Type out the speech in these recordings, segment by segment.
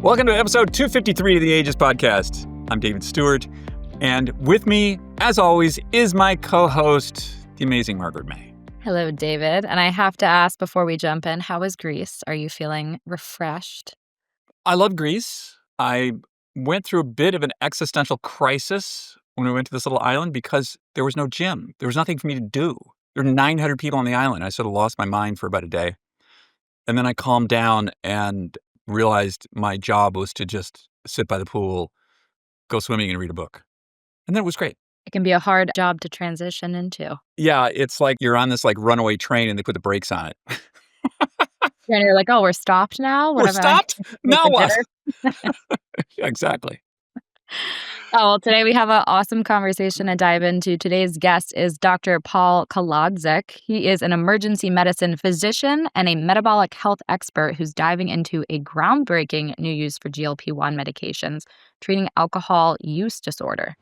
Welcome to episode 253 of the AGEIST Podcast. I'm David Stewart, and with me, as always, is my co-host, the amazing Margaret May. Hello, David. And I have to ask before we jump in, how is Greece? Are you feeling refreshed? I love Greece. I went through a bit of an existential crisis when we went to this little island because there was no gym. There was nothing for me to do. There were 900 people on the island. I sort of lost my mind for about a day. And then I calmed down and realized my job was to just sit by the pool, go swimming, and read a book. And then it was great. It can be a hard job to transition into. Yeah, it's like you're on this runaway train and they put the brakes on it. And you're like, oh, we're stopped now? We're stopped? Now what? Yeah, exactly. Oh, well, today we have an awesome conversation to dive into. Today's guest is Dr. Paul Kolodzik. He is an emergency medicine physician and a metabolic health expert who's diving into a groundbreaking new use for GLP-1 medications, treating alcohol use disorder.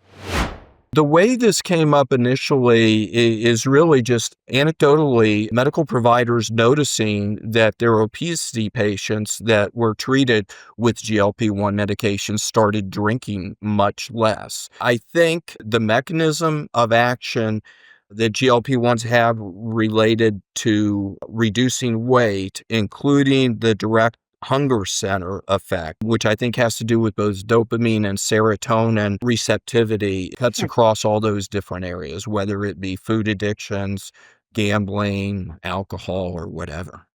The way this came up initially is really just anecdotally medical providers noticing that their obesity patients that were treated with GLP-1 medications started drinking much less. I think the mechanism of action that GLP-1s have related to reducing weight, including the direct hunger center effect, which I think has to do with both dopamine and serotonin receptivity, cuts across all those different areas, whether it be food addictions, gambling, alcohol, or whatever.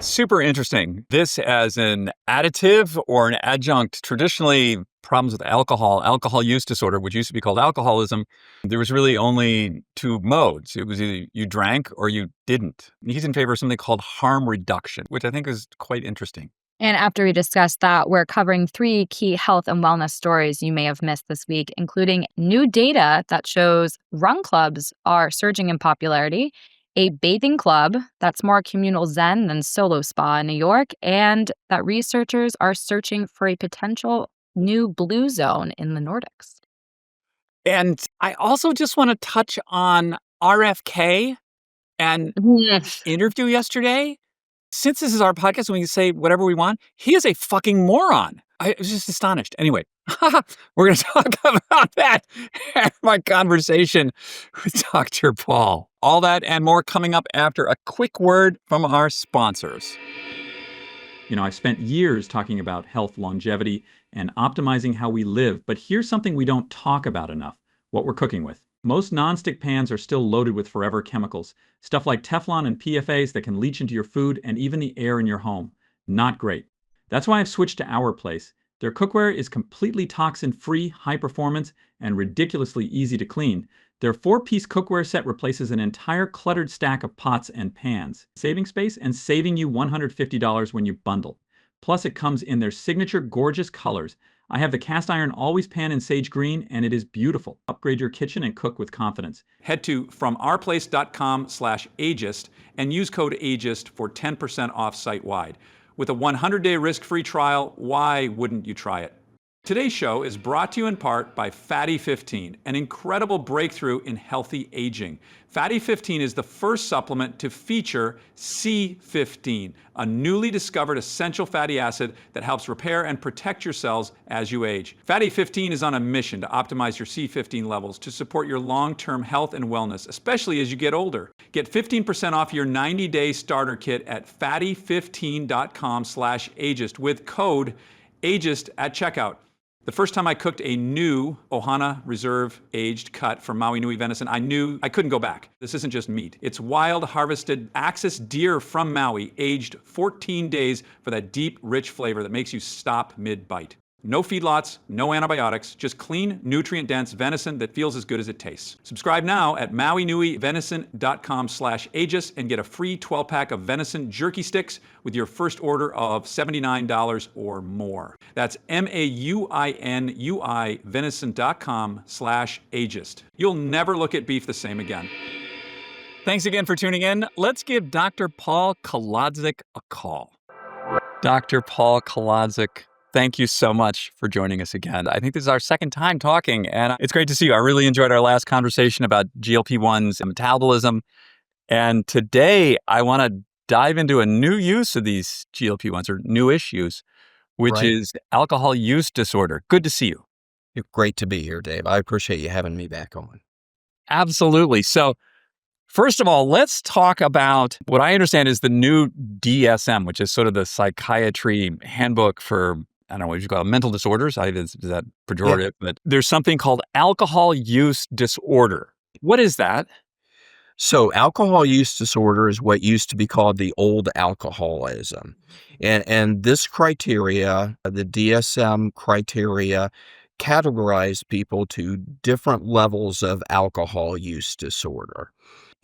Super interesting. This as an additive or an adjunct. Traditionally, problems with alcohol use disorder, which used to be called alcoholism, there was really only two modes. It was either you drank or you didn't. He's in favor of something called harm reduction, which I think is quite interesting. And after we discuss that, we're covering 3 key health and wellness stories you may have missed this week, including new data that shows run clubs are surging in popularity, a bathing club that's more communal zen than solo spa in New York, and that researchers are searching for a potential new blue zone in the Nordics. And I also just want to touch on RFK and interview yesterday. Since this is our podcast and we can say whatever we want, he is a fucking moron. I was just astonished. Anyway, we're going to talk about that in my conversation with Dr. Paul. All that and more coming up after a quick word from our sponsors. You know, I've spent years talking about health, longevity, and optimizing how we live, but here's something we don't talk about enough, what we're cooking with. Most nonstick pans are still loaded with forever chemicals, stuff like Teflon and PFAs that can leach into your food and even the air in your home. Not great. That's why I've switched to Our Place. Their cookware is completely toxin-free, high performance, and ridiculously easy to clean. Their 4-piece cookware set replaces an entire cluttered stack of pots and pans, saving space and saving you $150 when you bundle. Plus, it comes in their signature gorgeous colors. I have the cast iron always pan in sage green, and it is beautiful. Upgrade your kitchen and cook with confidence. Head to FromOurPlace.com/ageist and use code AGEIST for 10% off site-wide. With a 100-day risk-free trial, why wouldn't you try it? Today's show is brought to you in part by Fatty 15, an incredible breakthrough in healthy aging. Fatty 15 is the first supplement to feature C15, a newly discovered essential fatty acid that helps repair and protect your cells as you age. Fatty 15 is on a mission to optimize your C15 levels to support your long-term health and wellness, especially as you get older. Get 15% off your 90-day starter kit at fatty15.com/ageist with code AGEIST at checkout. The first time I cooked a new Ohana Reserve Aged Cut from Maui Nui venison, I knew I couldn't go back. This isn't just meat. It's wild harvested axis deer from Maui, aged 14 days for that deep, rich flavor that makes you stop mid-bite. No feedlots, no antibiotics, just clean, nutrient-dense venison that feels as good as it tastes. Subscribe now at mauinuivenison.com/ageist and get a free 12-pack of venison jerky sticks with your first order of $79 or more. That's MAUINUI venison.com/ageist. You'll never look at beef the same again. Thanks again for tuning in. Let's give Dr. Paul Kolodzik a call. Dr. Paul Kolodzik, thank you so much for joining us again. I think this is our second time talking, and it's great to see you. I really enjoyed our last conversation about GLP-1s and metabolism. And today, I want to dive into a new use of these GLP-1s, or newish use, which Right. is alcohol use disorder. Good to see you. Great to be here, Dave. I appreciate you having me back on. Absolutely. So, first of all, let's talk about what I understand is the new DSM, which is sort of the psychiatry handbook for, I don't know what you call it, mental disorders. Is that pejorative? Yeah. But there's something called alcohol use disorder. What is that? So alcohol use disorder is what used to be called the old alcoholism. And this criteria, the DSM criteria, categorize people to different levels of alcohol use disorder.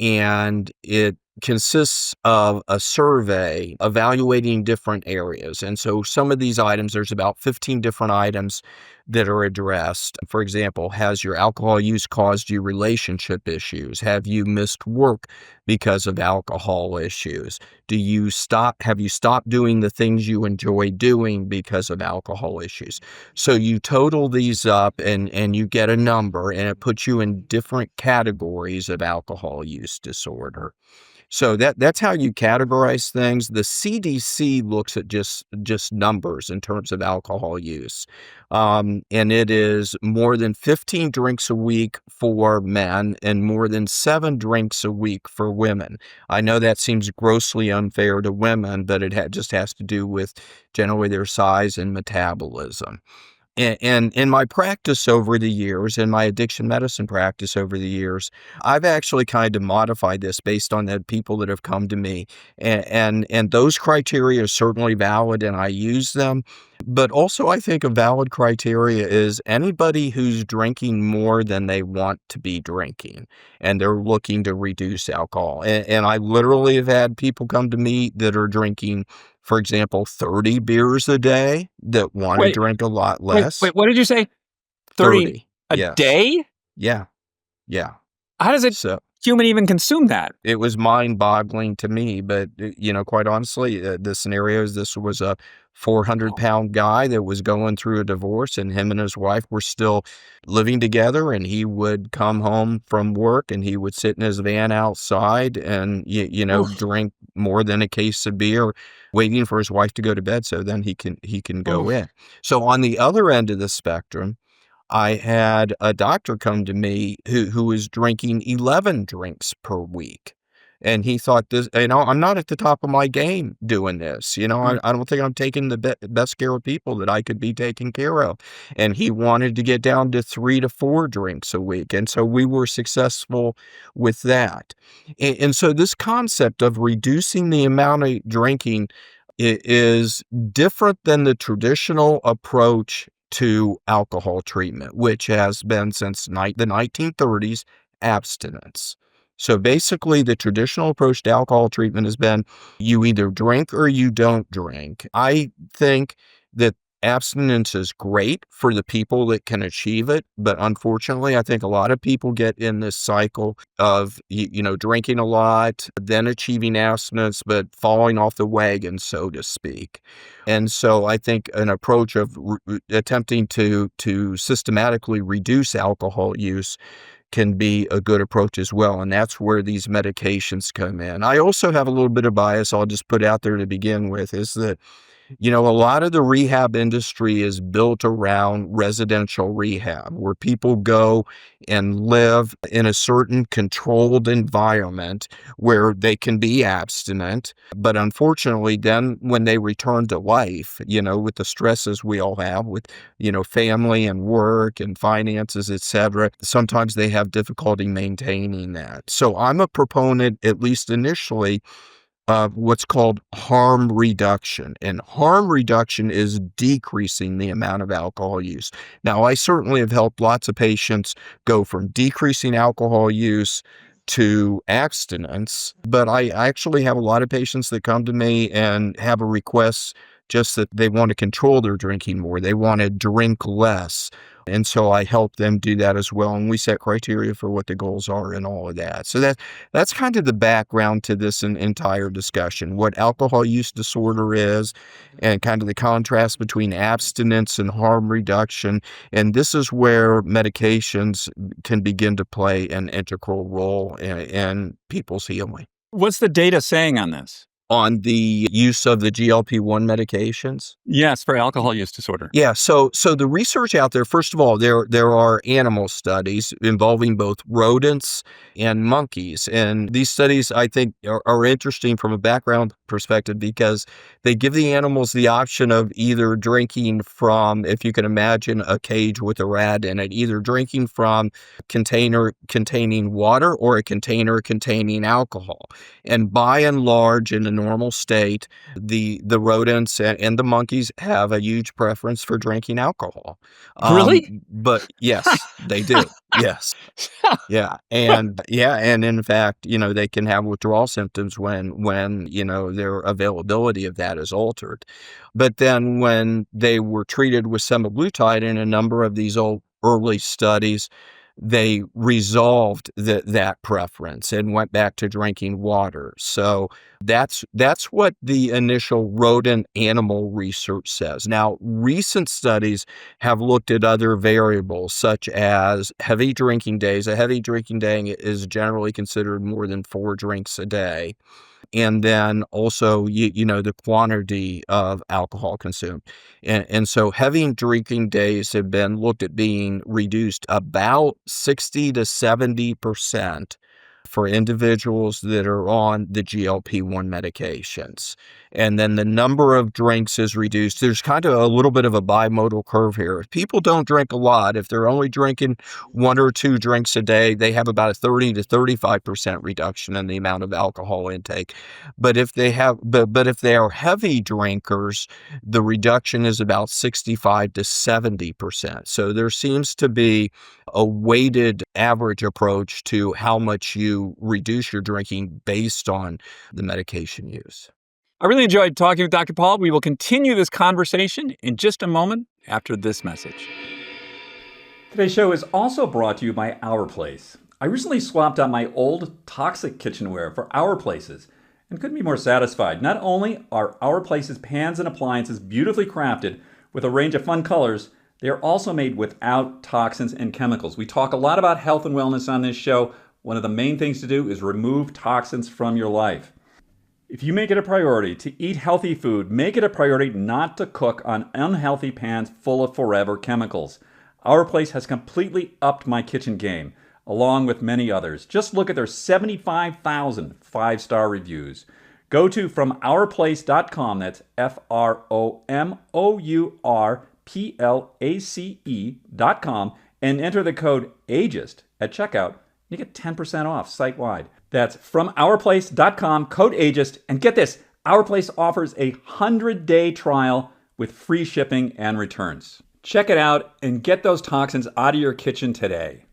And it consists of a survey evaluating different areas. And so some of these items, there's about 15 different items that are addressed. For example, has your alcohol use caused you relationship issues? Have you missed work because of alcohol issues? Have you stopped doing the things you enjoy doing because of alcohol issues? So you total these up and you get a number, and it puts you in different categories of alcohol use disorder. So that's how you categorize things. The CDC looks at just numbers in terms of alcohol use. And it is more than 15 drinks a week for men and more than 7 drinks a week for women. I know that seems grossly unfair to women, but it just has to do with generally their size and metabolism. And in my practice over the years, in my addiction medicine practice over the years, I've actually kind of modified this based on the people that have come to me. And those criteria are certainly valid, and I use them. But also, I think a valid criteria is anybody who's drinking more than they want to be drinking, and they're looking to reduce alcohol. And I literally have had people come to me that are drinking, for example, 30 beers a day that want to Wait, drink a lot less. wait, what did you say? 30 a yes. day? Yeah. Yeah. How does a So human even consume that? it was mind-boggling to me, but, quite honestly, the scenario is this was a 400-pound guy that was going through a divorce, and him and his wife were still living together, and he would come home from work, and he would sit in his van outside and, drink more than a case of beer, waiting for his wife to go to bed so then he can go in. So on the other end of the spectrum, I had a doctor come to me who was drinking 11 drinks per week. And he thought this, I'm not at the top of my game doing this. I don't think I'm taking the best care of people that I could be taking care of. And he wanted to get down to 3 to 4 drinks a week. And so we were successful with that. And so this concept of reducing the amount of drinking is different than the traditional approach to alcohol treatment, which has been since the 1930s, abstinence. So basically, the traditional approach to alcohol treatment has been you either drink or you don't drink. I think that abstinence is great for the people that can achieve it, but unfortunately, I think a lot of people get in this cycle of drinking a lot, then achieving abstinence, but falling off the wagon, so to speak. And so I think an approach of attempting to systematically reduce alcohol use can be a good approach as well. And that's where these medications come in. I also have a little bit of bias I'll just put out there to begin with, is that a lot of the rehab industry is built around residential rehab, where people go and live in a certain controlled environment where they can be abstinent. But unfortunately, then when they return to life, with the stresses we all have with, family and work and finances, etc., sometimes they have difficulty maintaining that. So I'm a proponent, at least initially, of what's called harm reduction. And harm reduction is decreasing the amount of alcohol use. Now, I certainly have helped lots of patients go from decreasing alcohol use to abstinence, but I actually have a lot of patients that come to me and have a request just that they want to control their drinking more. They want to drink less. And so I help them do that as well. And we set criteria for what the goals are and all of that. So that's kind of the background to this entire discussion, what alcohol use disorder is, and kind of the contrast between abstinence and harm reduction. And this is where medications can begin to play an integral role in people's healing. What's the data saying on this? on the use of the GLP-1 medications? Yes, for alcohol use disorder. Yeah, so the research out there, first of all, there are animal studies involving both rodents and monkeys. And these studies, I think, are interesting from a background perspective because they give the animals the option of either drinking from, if you can imagine, a cage with a rat in it, either drinking from a container containing water or a container containing alcohol. And by and large, in a normal state, the rodents and the monkeys have a huge preference for drinking alcohol. Really? But yes, they do. Yes. And in fact, they can have withdrawal symptoms when their availability of that is altered. But then when they were treated with semaglutide in a number of these early studies, they resolved that preference and went back to drinking water. So that's what the initial rodent animal research says. Now, recent studies have looked at other variables such as heavy drinking days. A heavy drinking day is generally considered more than 4 drinks a day. And then also, the quantity of alcohol consumed. And so heavy drinking days have been looked at being reduced about 60 to 70% for individuals that are on the GLP-1 medications. And then the number of drinks is reduced. There's kind of a little bit of a bimodal curve here. If people don't drink a lot, if they're only drinking 1 or 2 drinks a day, they have about a 30 to 35% reduction in the amount of alcohol intake. But if they are heavy drinkers, the reduction is about 65 to 70%. So there seems to be a weighted average approach to how much you reduce your drinking based on the medication use. I really enjoyed talking with Dr. Paul. We will continue this conversation in just a moment after this message. Today's show is also brought to you by Our Place. I recently swapped out my old toxic kitchenware for Our Place's and couldn't be more satisfied. Not only are Our Place's pans and appliances beautifully crafted with a range of fun colors, they are also made without toxins and chemicals. We talk a lot about health and wellness on this show. One of the main things to do is remove toxins from your life. If you make it a priority to eat healthy food, make it a priority not to cook on unhealthy pans full of forever chemicals. Our Place has completely upped my kitchen game, along with many others. Just look at their 75,000 five-star reviews. Go to FromOurPlace.com, that's FROMOURPLACE.com, and enter the code AGEIST at checkout. You get 10% off site-wide. That's FromOurPlace.com, code AGEIST, and get this, Our Place offers a 100-day trial with free shipping and returns. Check it out and get those toxins out of your kitchen today.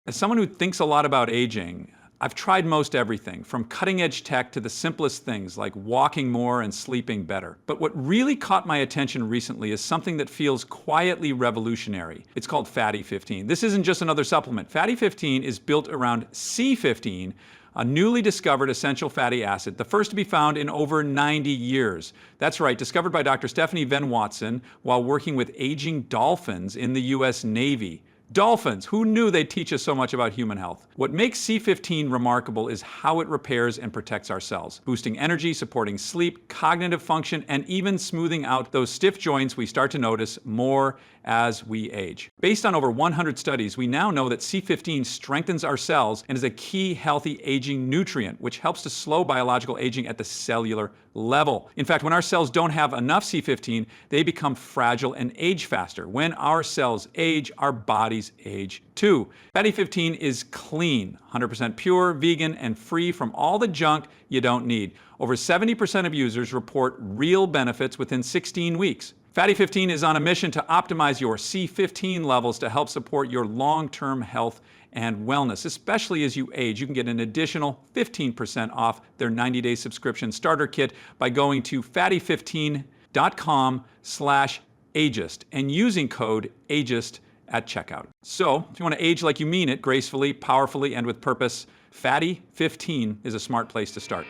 As someone who thinks a lot about aging, I've tried most everything, from cutting-edge tech to the simplest things like walking more and sleeping better. But what really caught my attention recently is something that feels quietly revolutionary. It's called Fatty 15. This isn't just another supplement. Fatty 15 is built around C15, a newly discovered essential fatty acid, the first to be found in over 90 years. That's right, discovered by Dr. Stephanie Venn Watson while working with aging dolphins in the U.S. Navy. Dolphins, who knew they'd teach us so much about human health? What makes C15 remarkable is how it repairs and protects our cells, boosting energy, supporting sleep, cognitive function, and even smoothing out those stiff joints we start to notice more as we age. Based on over 100 studies, we now know that C15 strengthens our cells and is a key healthy aging nutrient, which helps to slow biological aging at the cellular level. In fact, when our cells don't have enough C15, they become fragile and age faster. When our cells age, our bodies age too. Fatty 15 is clean, 100% pure, vegan, and free from all the junk you don't need. Over 70% of users report real benefits within 16 weeks. Fatty 15 is on a mission to optimize your C15 levels to help support your long-term health and wellness, especially as you age. You can get an additional 15% off their 90-day subscription starter kit by going to fatty15.com/ageist and using code AGEIST at checkout. So, if you want to age like you mean it, gracefully, powerfully, and with purpose, Fatty 15 is a smart place to start.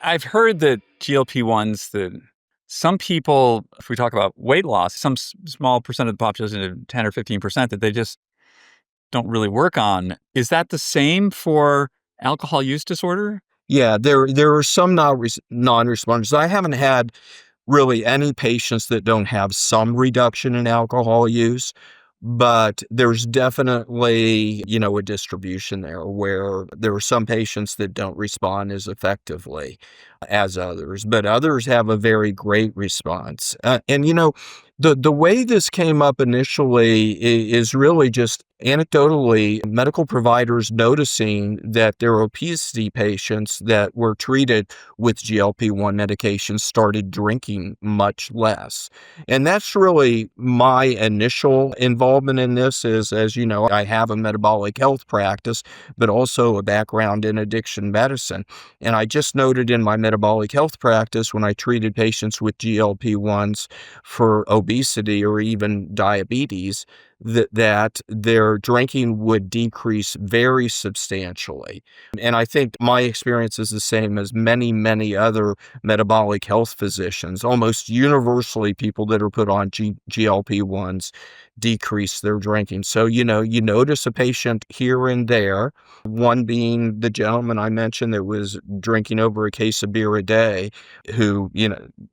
I've heard that GLP-1s, that some people, if we talk about weight loss, some small percent of the population, 10 or 15%, that they just don't really work on. Is that the same for alcohol use disorder? Yeah, there are some non-responders. I haven't had really any patients that don't have some reduction in alcohol use, but there's definitely, a distribution there where there are some patients that don't respond as effectively as others, but others have a very great response. The way this came up initially is really just anecdotally medical providers noticing that their obesity patients that were treated with GLP-1 medications started drinking much less. And that's really my initial involvement in this is, as you know, I have a metabolic health practice, but also a background in addiction medicine. And I just noted in my metabolic health practice when I treated patients with GLP-1s for obesity or even diabetes, that their drinking would decrease very substantially. And I think my experience is the same as many, many other metabolic health physicians. Almost universally, people that are put on GLP-1s decrease their drinking. So, you notice a patient here and there, one being the gentleman I mentioned that was drinking over a case of beer a day, who,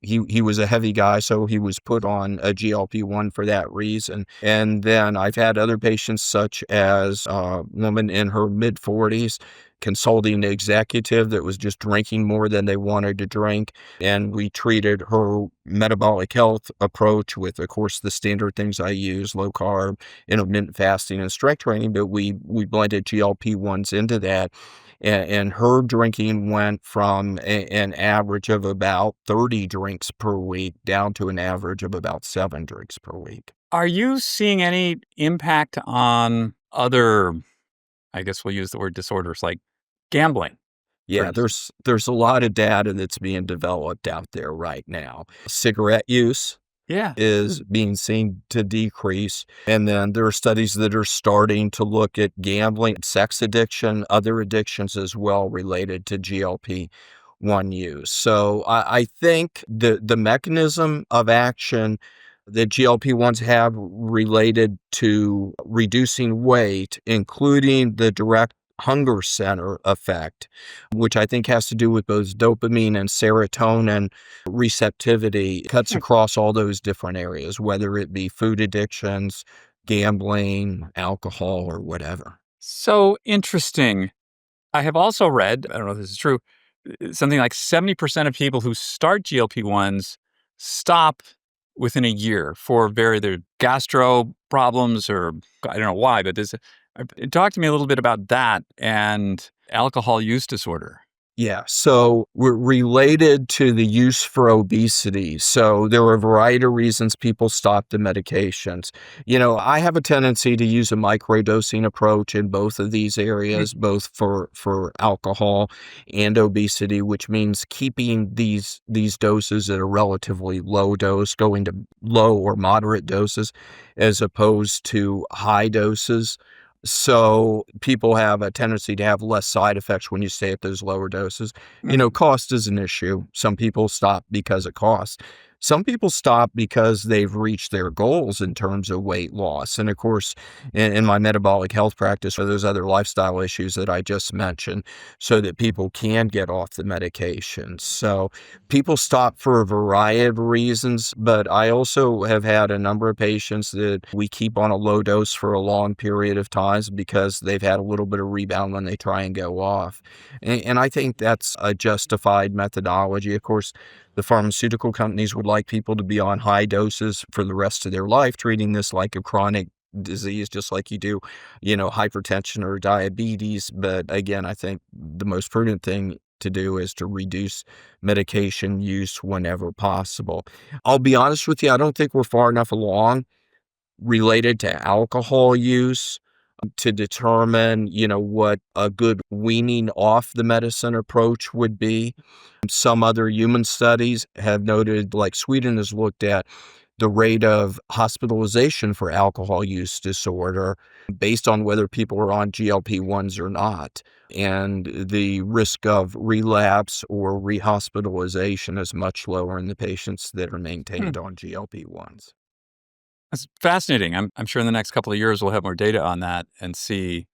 he was a heavy guy, so he was put on a GLP-1 for that reason. And then I've had other patients such as a woman in her mid-40s, consulting executive that was just drinking more than they wanted to drink. And we treated her metabolic health approach with, of course, the standard things I use, low carb, intermittent fasting, and strength training, but we blended GLP-1s into that. And her drinking went from an average of about 30 drinks per week down to an average of about 7 drinks per week. Are you seeing any impact on other, I guess we'll use the word disorders, like gambling? Yeah, there's a lot of data that's being developed out there right now. Cigarette use is being seen to decrease. And then there are studies that are starting to look at gambling, sex addiction, other addictions as well related to GLP-1 use. So I think the mechanism of action that GLP-1s have related to reducing weight, including the direct hunger center effect, which I think has to do with both dopamine and serotonin receptivity, cuts across all those different areas, whether it be food addictions, gambling, alcohol, or whatever. So interesting. I have also read, I don't know if this is true, something like 70% of people who start GLP-1s stop within a year for either gastro problems or I don't know why, but talk to me a little bit about that and alcohol use disorder. Yeah, so we're related to the use for obesity. So there are a variety of reasons people stop the medications. I have a tendency to use a microdosing approach in both of these areas, both for alcohol and obesity, which means keeping these doses at a relatively low dose, going to low or moderate doses, as opposed to high doses. So people have a tendency to have less side effects when you stay at those lower doses. Cost is an issue. Some people stop because of cost. Some people stop because they've reached their goals in terms of weight loss. And of course, in my metabolic health practice, are those other lifestyle issues that I just mentioned so that people can get off the medications. So people stop for a variety of reasons, but I also have had a number of patients that we keep on a low dose for a long period of times because they've had a little bit of rebound when they try and go off. And I think that's a justified methodology. Of course, the pharmaceutical companies would like people to be on high doses for the rest of their life, treating this like a chronic disease, just like you do, hypertension or diabetes. But again, I think the most prudent thing to do is to reduce medication use whenever possible. I'll be honest with you, I don't think we're far enough along related to alcohol use to determine, what a good weaning off the medicine approach would be. Some other human studies have noted, like Sweden has looked at the rate of hospitalization for alcohol use disorder based on whether people are on GLP-1s or not. And the risk of relapse or rehospitalization is much lower in the patients that are maintained on GLP-1s. That's fascinating. I'm sure in the next couple of years we'll have more data on that and see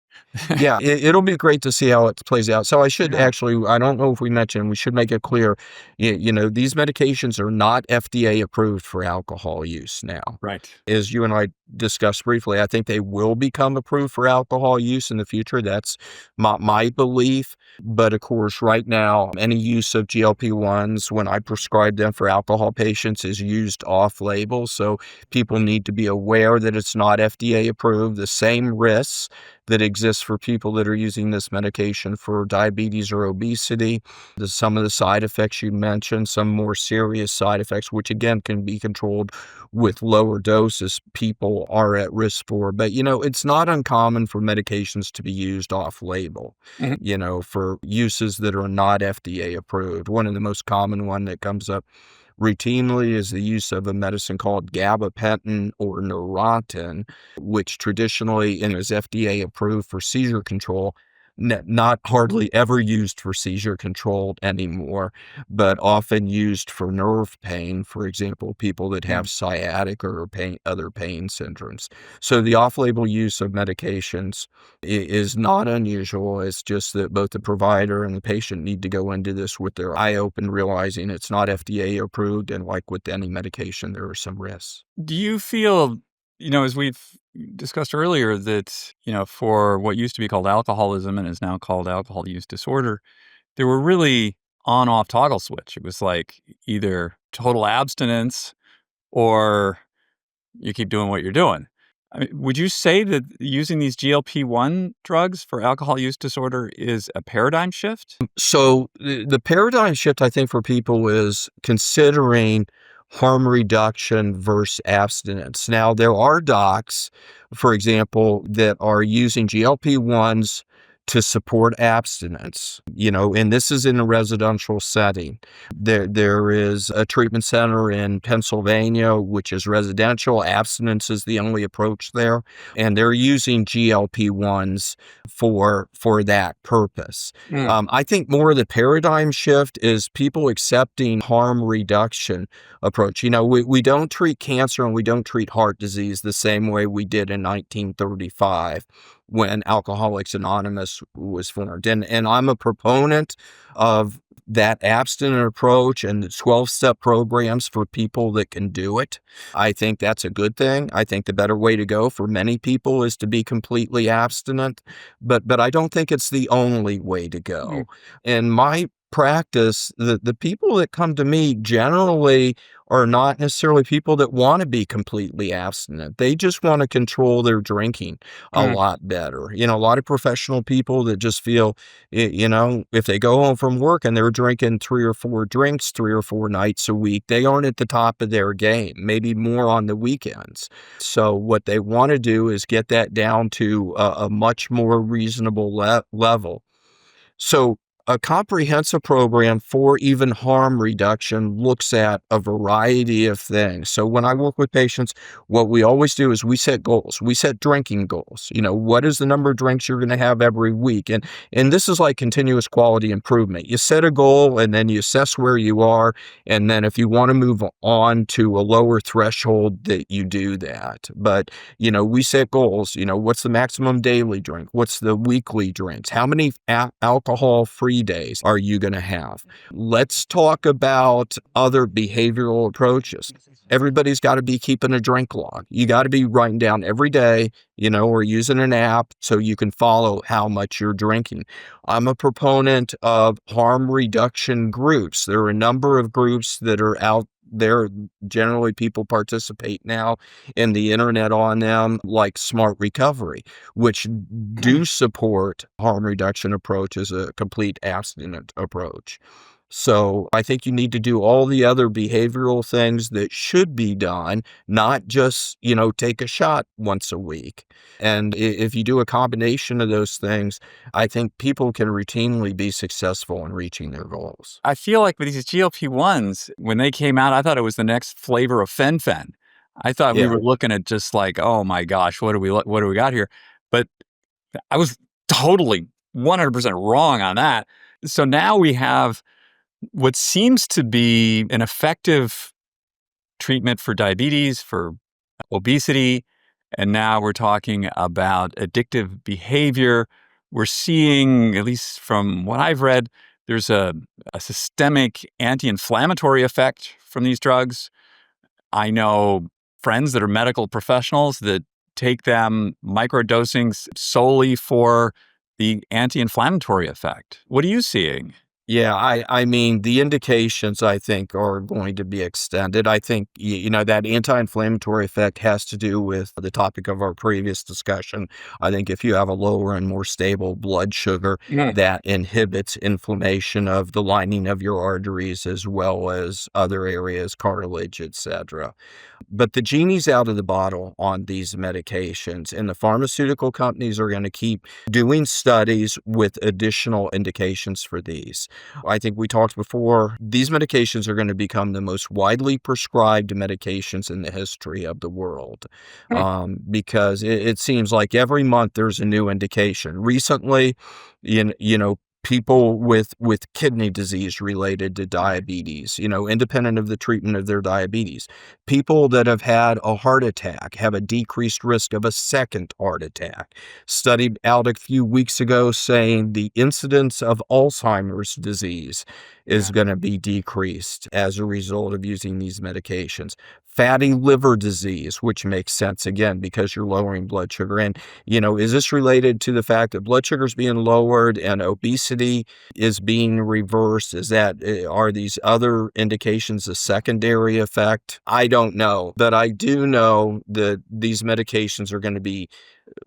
Yeah, it'll be great to see how it plays out. So I should actually, I don't know if we mentioned, we should make it clear, these medications are not FDA approved for alcohol use now. Right. As you and I discussed briefly, I think they will become approved for alcohol use in the future. That's my belief. But of course, right now, any use of GLP-1s, when I prescribe them for alcohol patients, is used off-label. So people need to be aware that it's not FDA approved. The same risks that exists for people that are using this medication for diabetes or obesity. Some of the side effects you mentioned, some more serious side effects, which again can be controlled with lower doses, people are at risk for. But, it's not uncommon for medications to be used off label, for uses that are not FDA approved. One of the most common one that comes up routinely is the use of a medicine called gabapentin or Neurontin, which traditionally and is FDA approved for seizure control, not hardly ever used for seizure control anymore, but often used for nerve pain, for example, people that have sciatica or other pain syndromes. So the off-label use of medications is not unusual. It's just that both the provider and the patient need to go into this with their eye open, realizing it's not FDA approved, and like with any medication, there are some risks. Do you feel, as we've discussed earlier, that, for what used to be called alcoholism and is now called alcohol use disorder, there were really on-off toggle switch. It was like either total abstinence or you keep doing what you're doing. I mean, would you say that using these GLP-1 drugs for alcohol use disorder is a paradigm shift? So the paradigm shift, I think, for people is considering harm reduction versus abstinence. Now, there are docs, for example, that are using GLP-1s to support abstinence, and this is in a residential setting. There is a treatment center in Pennsylvania, which is residential. Abstinence is the only approach there, and they're using GLP-1s for that purpose. I think more of the paradigm shift is people accepting harm reduction approach. We don't treat cancer and we don't treat heart disease the same way we did in 1935 when Alcoholics Anonymous was formed. And I'm a proponent of that abstinent approach and the 12-step programs for people that can do it. I think that's a good thing. I think the better way to go for many people is to be completely abstinent, but I don't think it's the only way to go. In my practice, the people that come to me generally are not necessarily people that want to be completely abstinent. They just want to control their drinking a lot better. A lot of professional people that just feel, if they go home from work and they're drinking 3 or 4 drinks 3 or 4 nights a week, they aren't at the top of their game, maybe more on the weekends. So what they want to do is get that down to a much more reasonable level. So a comprehensive program for even harm reduction looks at a variety of things. So when I work with patients, what we always do is we set goals. We set drinking goals. What is the number of drinks you're going to have every week? And this is like continuous quality improvement. You set a goal and then you assess where you are. And then if you want to move on to a lower threshold, that you do that. But, we set goals. What's the maximum daily drink? What's the weekly drinks? How many alcohol-free days are you going to have? Let's talk about other behavioral approaches. Everybody's got to be keeping a drink log. You got to be writing down every day, or using an app so you can follow how much you're drinking. I'm a proponent of harm reduction groups. There are a number of groups that are out there. Generally, people participate now in the internet on them, like Smart Recovery, which do support harm reduction approach as a complete abstinent approach. So I think you need to do all the other behavioral things that should be done, not just, take a shot once a week. And if you do a combination of those things, I think people can routinely be successful in reaching their goals. I feel like with these GLP-1s, when they came out, I thought it was the next flavor of fen-phen. I thought we were looking at just like, oh my gosh, what do we got here? But I was totally 100% wrong on that. So now we have what seems to be an effective treatment for diabetes, for obesity, And now we're talking about addictive behavior. We're seeing, at least from what I've read, there's a systemic anti-inflammatory effect from these drugs. I know friends that are medical professionals that take them microdosing solely for the anti-inflammatory effect. What are you seeing? Yeah, I mean, the indications, I think, are going to be extended. I think, that anti-inflammatory effect has to do with the topic of our previous discussion. I think if you have a lower and more stable blood sugar, that inhibits inflammation of the lining of your arteries as well as other areas, cartilage, etc. But the genie's out of the bottle on these medications, and the pharmaceutical companies are going to keep doing studies with additional indications for these. I think we talked before, these medications are going to become the most widely prescribed medications in the history of the world, because it seems like every month there's a new indication. Recently, people with kidney disease related to diabetes, independent of the treatment of their diabetes. People that have had a heart attack have a decreased risk of a second heart attack. Studied out a few weeks ago saying the incidence of Alzheimer's disease is going to be decreased as a result of using these medications. Fatty liver disease, which makes sense again because you're lowering blood sugar. And, is this related to the fact that blood sugar is being lowered and obesity is being reversed? Are these other indications a secondary effect? I don't know, but I do know that these medications are going to be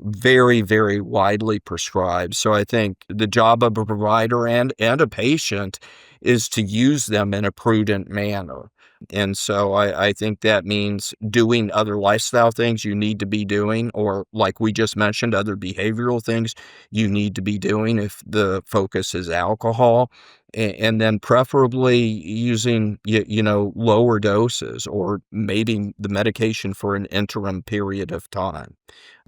very, very widely prescribed. So I think the job of a provider and a patient is to use them in a prudent manner. And so I think that means doing other lifestyle things you need to be doing, or like we just mentioned, other behavioral things you need to be doing if the focus is alcohol, and then preferably using, lower doses or maybe the medication for an interim period of time.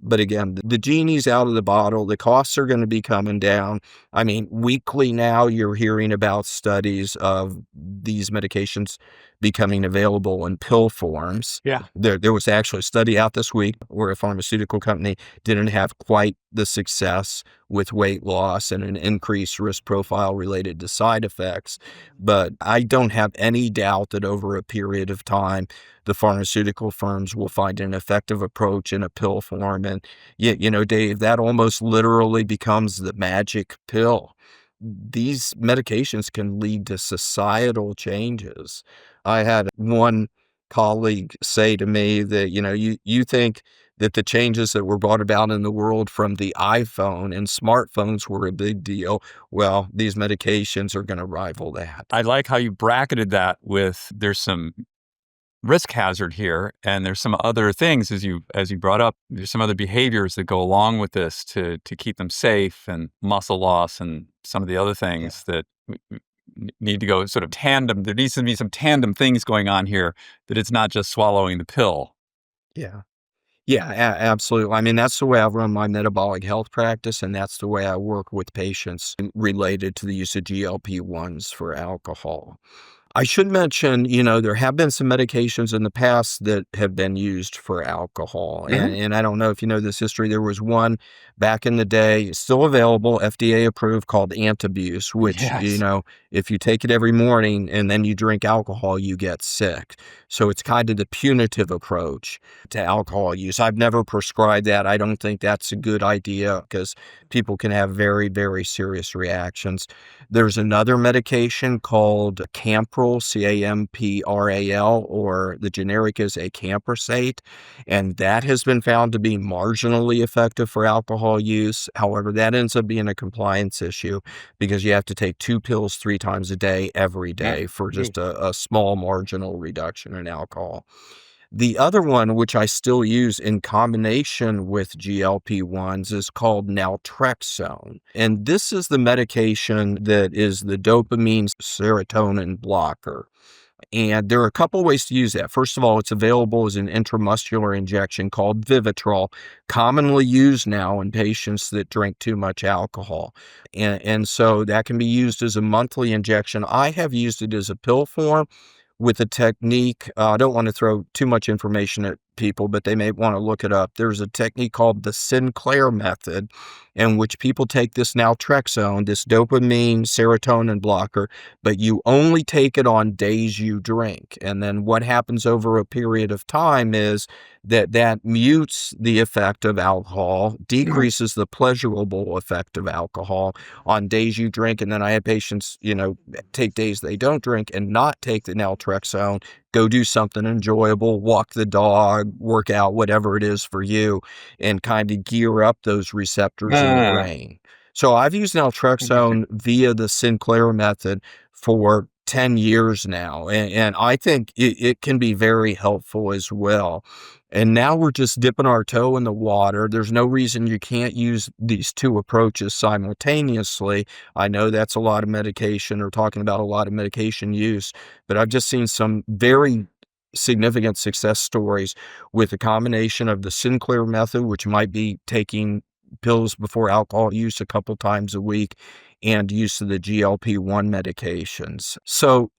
But again, the genie's out of the bottle. The costs are going to be coming down. I mean, weekly now you're hearing about studies of these medications becoming available in pill forms. Yeah. There was actually a study out this week where a pharmaceutical company didn't have quite the success with weight loss and an increased risk profile related to side effects. But I don't have any doubt that over a period of time, the pharmaceutical firms will find an effective approach in a pill form. And, Dave, that almost literally becomes the magic pill. These medications can lead to societal changes. I had one colleague say to me that, you think that the changes that were brought about in the world from the iPhone and smartphones were a big deal. Well, these medications are going to rival that. I like how you bracketed that with there's some risk hazard here, and there's some other things, as you brought up, there's some other behaviors that go along with this to keep them safe, and muscle loss and some of the other things that need to go sort of tandem. There needs to be some tandem things going on here, that it's not just swallowing the pill. Yeah. Yeah, absolutely. I mean, that's the way I run my metabolic health practice, and that's the way I work with patients related to the use of GLP-1s for alcohol. I should mention, there have been some medications in the past that have been used for alcohol. And I don't know if you know this history. There was one back in the day, still available, FDA approved, called Antabuse, which, if you take it every morning and then you drink alcohol, you get sick. So it's kind of the punitive approach to alcohol use. I've never prescribed that. I don't think that's a good idea because people can have very, very serious reactions. There's another medication called Campral, Campral, or the generic is acamprosate, and that has been found to be marginally effective for alcohol use. However, that ends up being a compliance issue because you have to take 2 pills 3 times a day every day for just a small marginal reduction in alcohol. The other one, which I still use in combination with GLP-1s, is called naltrexone. And this is the medication that is the dopamine serotonin blocker. And there are a couple ways to use that. First of all, it's available as an intramuscular injection called Vivitrol, commonly used now in patients that drink too much alcohol. And so that can be used as a monthly injection. I have used it as a pill form with a technique. I don't want to throw too much information at people, but they may want to look it up. There's a technique called the Sinclair method, in which people take this naltrexone, this dopamine serotonin blocker, but you only take it on days you drink. And then what happens over a period of time is that mutes the effect of alcohol, decreases the pleasurable effect of alcohol on days you drink. And then I have patients, take days they don't drink and not take the naltrexone, go do something enjoyable, walk the dog, work out, whatever it is for you, and kind of gear up those receptors in the brain. So I've used naltrexone via the Sinclair method for 10 years now, and I think it can be very helpful as well. And now we're just dipping our toe in the water. There's no reason you can't use these two approaches simultaneously. I know that's a lot of medication, or talking about a lot of medication use, but I've just seen some very significant success stories with a combination of the Sinclair method, which might be taking pills before alcohol use a couple times a week, and use of the GLP-1 medications. So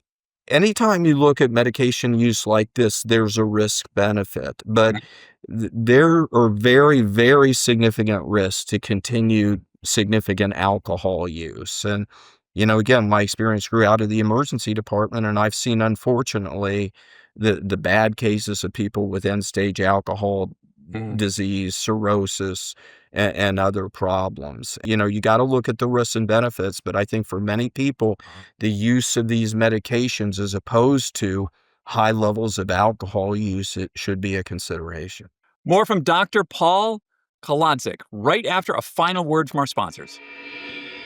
anytime you look at medication use like this, there's a risk benefit, but there are very, very significant risks to continued significant alcohol use. And, again, my experience grew out of the emergency department, and I've seen, unfortunately, the bad cases of people with end-stage alcohol disease, cirrhosis, and other problems. You got to look at the risks and benefits, but I think for many people, the use of these medications as opposed to high levels of alcohol use, it should be a consideration. More from Dr. Paul Kolodzik right after a final word from our sponsors.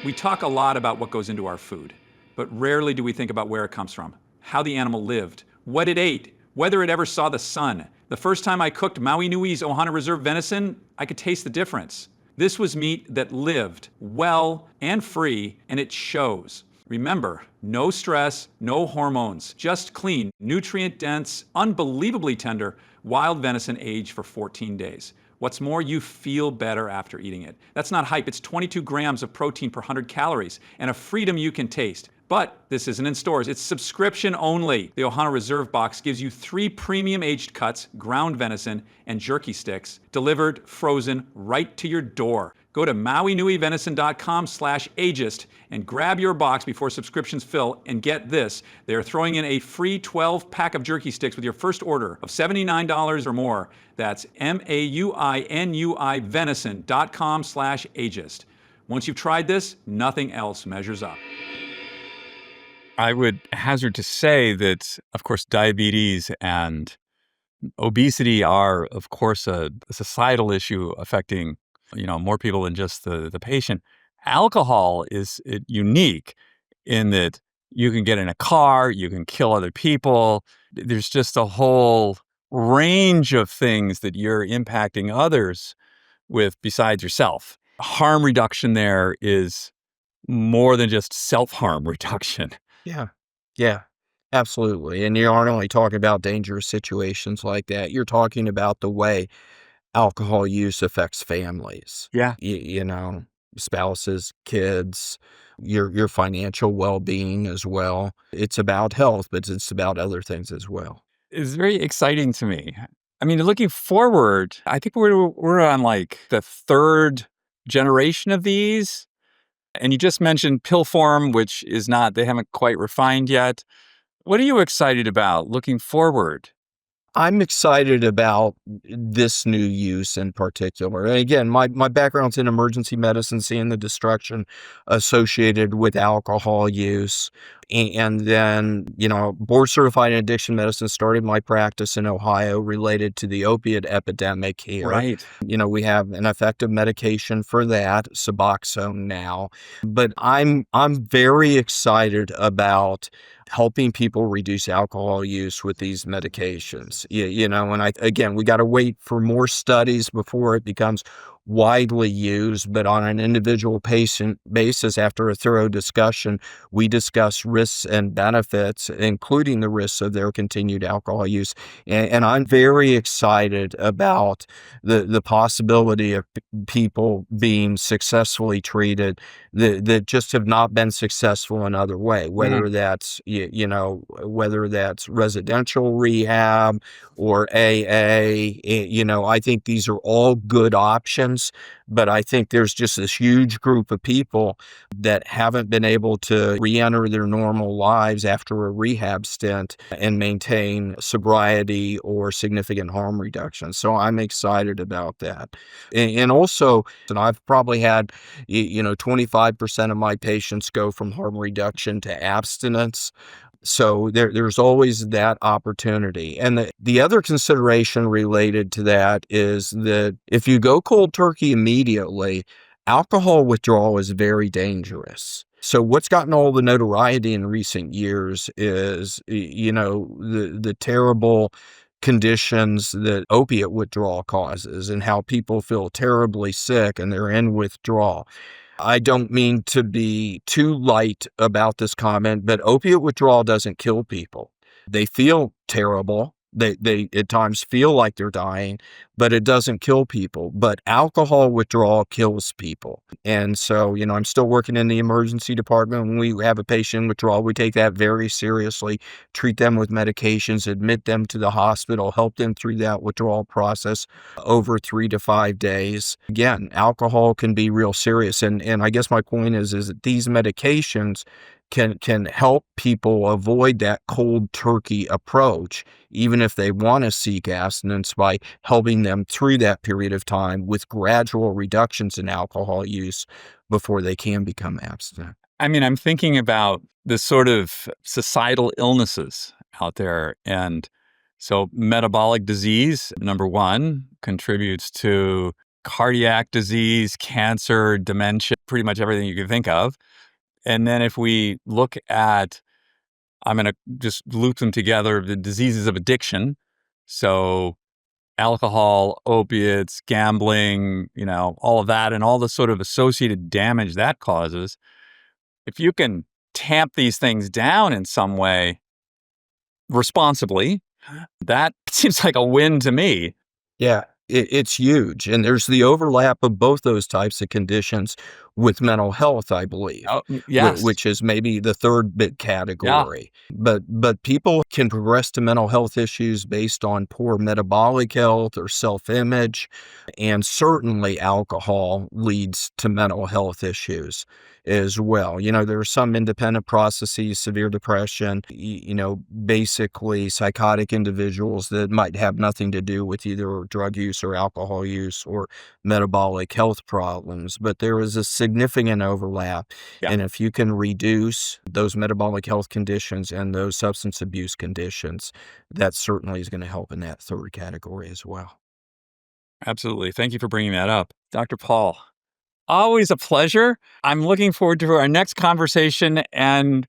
We talk a lot about what goes into our food, but rarely do we think about where it comes from, how the animal lived, what it ate, whether it ever saw the sun. The first time I cooked Maui Nui's Ohana Reserve venison, I could taste the difference. This was meat that lived well and free, and it shows. Remember, no stress, no hormones, just clean, nutrient-dense, unbelievably tender wild venison aged for 14 days. What's more, you feel better after eating it. That's not hype. It's 22 grams of protein per 100 calories and a freedom you can taste. But this isn't in stores. It's subscription only. The Ohana Reserve box gives you 3 premium aged cuts, ground venison, and jerky sticks delivered frozen right to your door. Go to mauinuivenison.com/ageist and grab your box before subscriptions fill, and get this. They're throwing in a free 12-pack of jerky sticks with your first order of $79 or more. That's MAUINUI venison.com/ageist. Once you've tried this, nothing else measures up. I would hazard to say that, of course, diabetes and obesity are, of course, a societal issue affecting, more people than just the patient. Alcohol is unique in that you can get in a car, you can kill other people. There's just a whole range of things that you're impacting others with besides yourself. Harm reduction there is more than just self-harm reduction. Yeah, absolutely. And you aren't only talking about dangerous situations like that. You're talking about the way alcohol use affects families. Yeah. Spouses, kids, your financial well-being as well. It's about health, but it's about other things as well. It's very exciting to me. I mean, looking forward, I think we're on like the 3rd generation of these. And you just mentioned pill form, which is they haven't quite refined yet. What are you excited about looking forward? I'm excited about this new use in particular. And again, my background's in emergency medicine, seeing the destruction associated with alcohol use. And then, board certified in addiction medicine, started my practice in Ohio related to the opiate epidemic here. Right. We have an effective medication for that, Suboxone now. But I'm very excited about helping people reduce alcohol use with these medications. And we got to wait for more studies before it becomes widely used, but on an individual patient basis, after a thorough discussion, we discuss risks and benefits, including the risks of their continued alcohol use. And I'm very excited about the possibility of people being successfully treated that just have not been successful in other way, whether that's, whether that's residential rehab or AA. I think these are all good options, but I think there's just this huge group of people that haven't been able to re-enter their normal lives after a rehab stint and maintain sobriety or significant harm reduction. So I'm excited about that. And also, and I've probably had, 25% of my patients go from harm reduction to abstinence. So there's always that opportunity. And the other consideration related to that is that if you go cold turkey immediately, alcohol withdrawal is very dangerous. So what's gotten all the notoriety in recent years is, the terrible conditions that opiate withdrawal causes and how people feel terribly sick and they're in withdrawal. I don't mean to be too light about this comment, but opiate withdrawal doesn't kill people. They feel terrible. They at times feel like they're dying, but it doesn't kill people. But alcohol withdrawal kills people. And so, I'm still working in the emergency department. When we have a patient in withdrawal, we take that very seriously, treat them with medications, admit them to the hospital, help them through that withdrawal process over 3 to 5 days. Again, alcohol can be real serious. And I guess my point is that these medications can help people avoid that cold turkey approach, even if they want to seek abstinence, by helping them through that period of time with gradual reductions in alcohol use before they can become abstinent. I mean, I'm thinking about the sort of societal illnesses out there. And so metabolic disease, number one, contributes to cardiac disease, cancer, dementia, pretty much everything you can think of. And then if we look at, I'm going to just loop them together, the diseases of addiction. So alcohol, opiates, gambling, all of that and all the sort of associated damage that causes. If you can tamp these things down in some way responsibly, that seems like a win to me. Yeah, it's huge. And there's the overlap of both those types of conditions with mental health, I believe. Oh, yes. Which is maybe the third big category. Yeah. But people can progress to mental health issues based on poor metabolic health or self-image. And certainly alcohol leads to mental health issues as well. There are some independent processes, severe depression, basically psychotic individuals that might have nothing to do with either drug use or alcohol use or metabolic health problems. But there is a significant overlap. Yeah. And if you can reduce those metabolic health conditions and those substance abuse conditions, that certainly is going to help in that third category as well. Absolutely. Thank you for bringing that up. Dr. Paul, always a pleasure. I'm looking forward to our next conversation and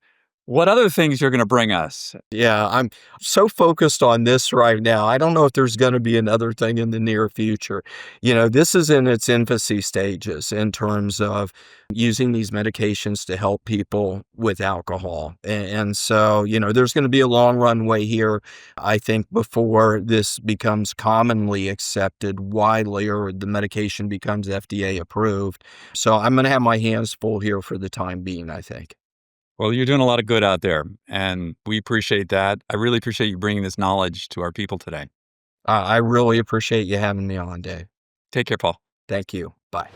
what other things you're going to bring us. Yeah, I'm so focused on this right now. I don't know if there's going to be another thing in the near future. This is in its infancy stages in terms of using these medications to help people with alcohol. And so, there's going to be a long runway here, I think, before this becomes commonly accepted widely or the medication becomes FDA approved. So I'm going to have my hands full here for the time being, I think. Well, you're doing a lot of good out there, and we appreciate that. I really appreciate you bringing this knowledge to our people today. I really appreciate you having me on, Dave. Take care, Paul. Thank you. Bye.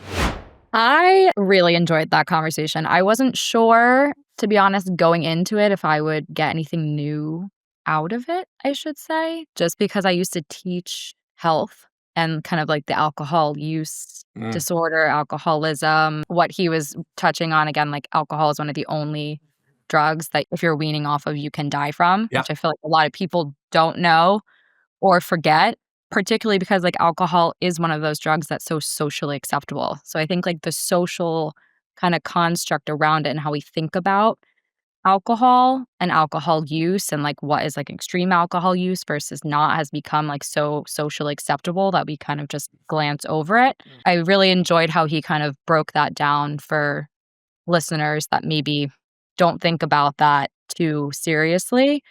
I really enjoyed that conversation. I wasn't sure, to be honest, going into it, if I would get anything new out of it, I should say, just because I used to teach health and kind of like the alcohol use disorder, alcoholism, what he was touching on, again, like alcohol is one of the only drugs that if you're weaning off of, you can die from, which I feel like a lot of people don't know or forget, particularly because like alcohol is one of those drugs that's so socially acceptable. So I think like the social kind of construct around it and how we think about alcohol and alcohol use and like what is like extreme alcohol use versus not has become like so socially acceptable that we kind of just glance over it. I really enjoyed how he kind of broke that down for listeners that maybe don't think about that too seriously.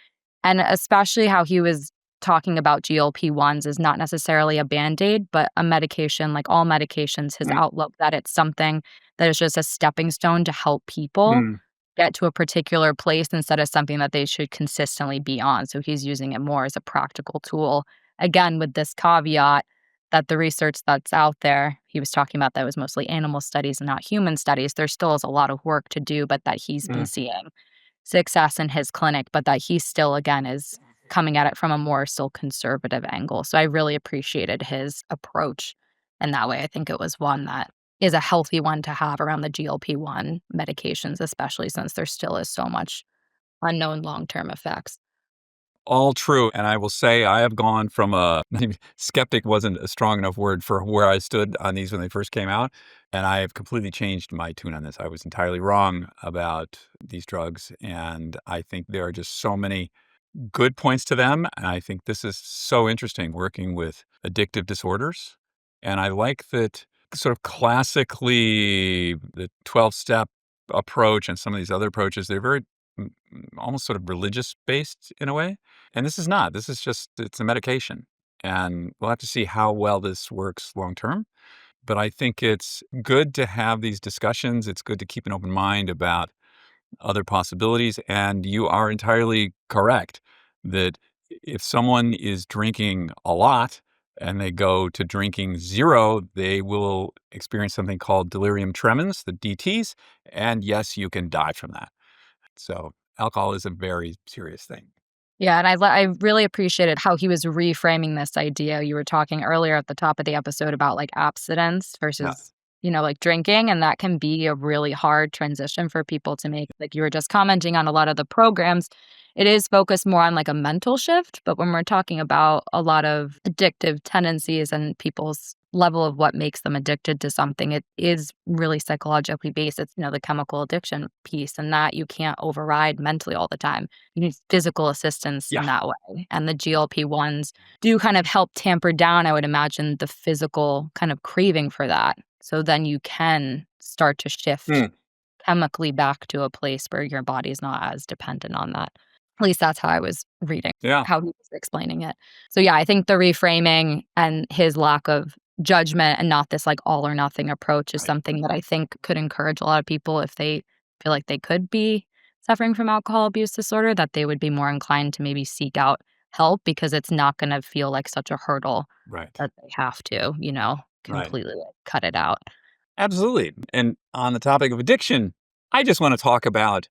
And especially how he was talking about GLP-1s is not necessarily a band-aid, but a medication, like all medications, his outlook that it's something that is just a stepping stone to help people get to a particular place instead of something that they should consistently be on. So he's using it more as a practical tool. Again, with this caveat that the research that's out there, he was talking about that was mostly animal studies and not human studies. There still is a lot of work to do, but that he's been seeing success in his clinic, but that he still, again, is coming at it from a more still conservative angle. So I really appreciated his approach in that way. I think it was one that is a healthy one to have around the GLP-1 medications, especially since there still is so much unknown long-term effects. All true. And I will say I have gone from skeptic wasn't a strong enough word for where I stood on these when they first came out. And I have completely changed my tune on this. I was entirely wrong about these drugs. And I think there are just so many good points to them. And I think this is so interesting working with addictive disorders. And I like that sort of classically the 12-step approach and some of these other approaches, they're very almost sort of religious based in a way. And this is not. This is just, it's a medication. And we'll have to see how well this works long term. But I think it's good to have these discussions. It's good to keep an open mind about other possibilities. And you are entirely correct that if someone is drinking a lot and they go to drinking zero, they will experience something called delirium tremens, the DTs. And yes, you can die from that. So alcohol is a very serious thing. Yeah, and I really appreciated how he was reframing this idea. You were talking earlier at the top of the episode about like abstinence versus, like drinking, and that can be a really hard transition for people to make. Like you were just commenting on a lot of the programs, it is focused more on like a mental shift, but when we're talking about a lot of addictive tendencies and people's level of what makes them addicted to something, it is really psychologically based. It's, the chemical addiction piece, and that you can't override mentally all the time. You need physical assistance in that way. And the GLP-1s do kind of help tamper down, I would imagine, the physical kind of craving for that. So then you can start to shift chemically back to a place where your body's not as dependent on that. At least that's how I was reading how he was explaining it. So yeah, I think the reframing and his lack of judgment and not this like all or nothing approach is something that I think could encourage a lot of people if they feel like they could be suffering from alcohol abuse disorder, that they would be more inclined to maybe seek out help because it's not going to feel like such a hurdle that they have to, completely like, cut it out. Absolutely. And on the topic of addiction, I just want to talk about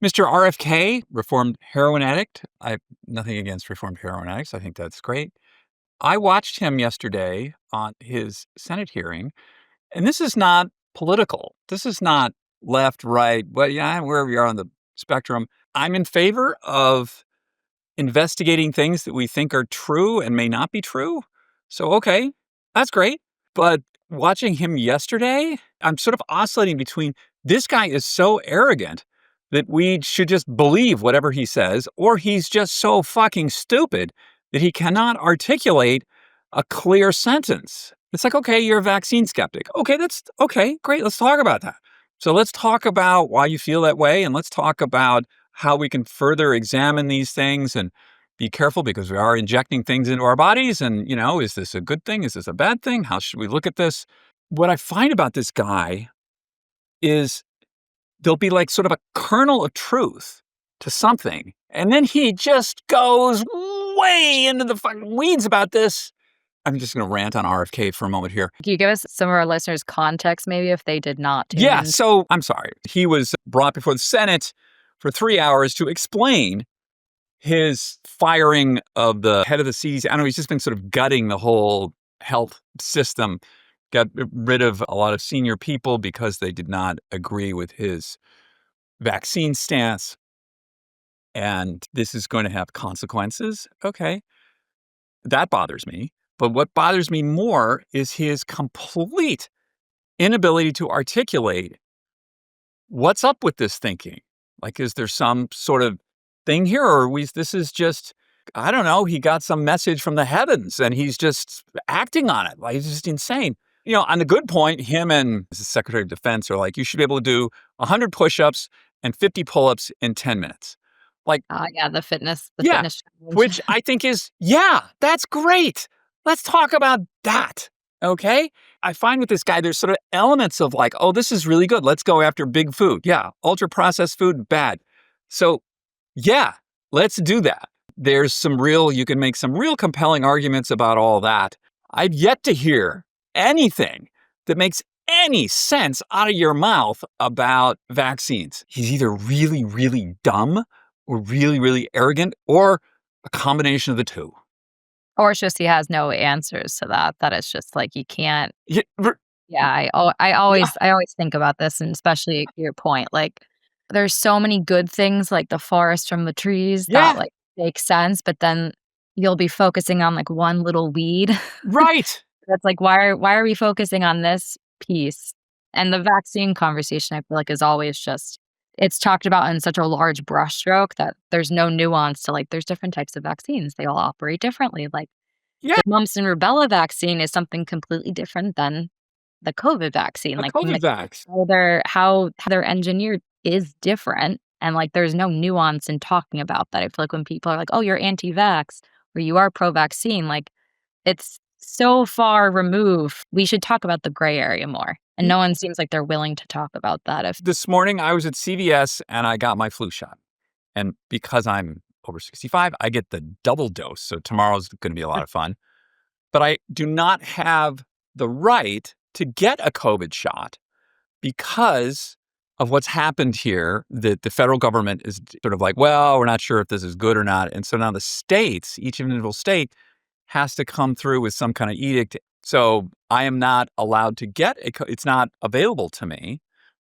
Mr. RFK, reformed heroin addict. I have nothing against reformed heroin addicts. I think that's great. I watched him yesterday on his Senate hearing, and this is not political. This is not left, right, wherever you are on the spectrum. I'm in favor of investigating things that we think are true and may not be true. So, okay, that's great. But watching him yesterday, I'm sort of oscillating between this guy is so arrogant that we should just believe whatever he says, or he's just so fucking stupid that he cannot articulate a clear sentence. It's like, okay, you're a vaccine skeptic. Okay, that's okay, great. Let's talk about that. So let's talk about why you feel that way, and let's talk about how we can further examine these things and be careful because we are injecting things into our bodies. And, is this a good thing? Is this a bad thing? How should we look at this? What I find about this guy is there'll be like sort of a kernel of truth to something. And then he just goes way into the fucking weeds about this. I'm just going to rant on RFK for a moment here. Can you give us some of our listeners context maybe if they did not tune Yeah, in? so I'm sorry. He was brought before the Senate for 3 hours to explain his firing of the head of the CDC. I don't know, he's just been sort of gutting the whole health system, got rid of a lot of senior people because they did not agree with his vaccine stance. And this is going to have consequences. Okay. That bothers me. But what bothers me more is his complete inability to articulate what's up with this thinking. Like, is there some sort of thing here, or this is just, I don't know, he got some message from the heavens and he's just acting on it. Like, it's just insane. On the good point, him and the Secretary of Defense are like, you should be able to do 100 push-ups and 50 pull-ups in 10 minutes. Like, yeah, the fitness yeah, challenge. which I think is, yeah, that's great. Let's talk about that. Okay. I find with this guy, there's sort of elements of like, oh, this is really good. Let's go after big food. Yeah. Ultra processed food, bad. So yeah, let's do that. You can make some real compelling arguments about all that. I've yet to hear anything that makes any sense out of your mouth about vaccines. He's either really, really dumb or really, really arrogant or a combination of the two. Or it's just he has no answers to that. That it's just like you can't. Yeah, I always think about this, and especially your point. Like, there's so many good things, like the forest from the trees, that like make sense, but then you'll be focusing on like one little weed. Right. That's like, why are we focusing on this piece? And the vaccine conversation, I feel like, is always just, it's talked about in such a large brushstroke that there's no nuance to, like, there's different types of vaccines. They all operate differently. Like, the mumps and rubella vaccine is something completely different than the COVID vaccine. A like COVID vax. how they're engineered is different. And like, there's no nuance in talking about that. I feel like when people are like, oh, you're anti-vax or you are pro-vaccine, like, it's so far removed. We should talk about the gray area more. And no one seems like they're willing to talk about that. This morning, I was at CVS and I got my flu shot. And because I'm over 65, I get the double dose. So tomorrow's going to be a lot of fun. But I do not have the right to get a COVID shot because of what's happened here. The federal government is sort of like, well, we're not sure if this is good or not. And so now the states, each individual state, has to come through with some kind of edict. So I am not allowed to get it's not available to me